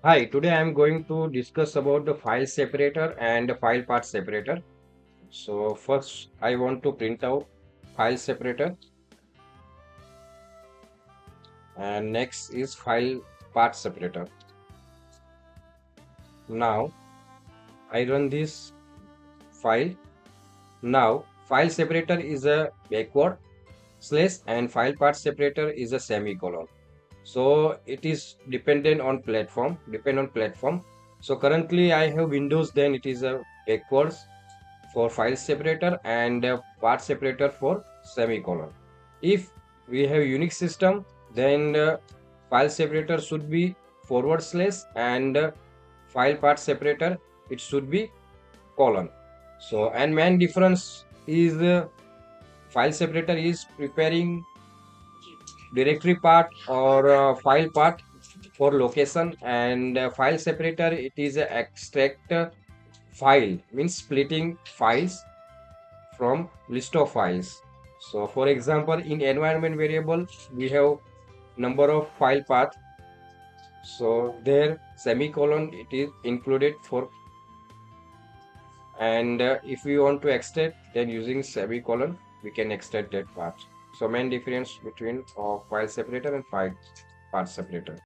Hi, today I am going to discuss about the file separator and the file path separator. So first I want to print out file separator and next is file path separator. Now I run this file. Now file separator is a backward slash and file path separator is a semicolon. So it is depend on platform. So currently I have Windows, then it is a backwards for file separator and part separator for semicolon. If we have Unix system, then file separator should be forward slash and file part separator it should be colon. So and main difference is file separator is preparing directory part or file part for location, and file separator it is a extract file means splitting files from list of files. So for example, in environment variable, we have number of file path. So there semicolon it is included for, and if we want to extract, then using semicolon we can extract that part. So main difference between file separator and file path separator.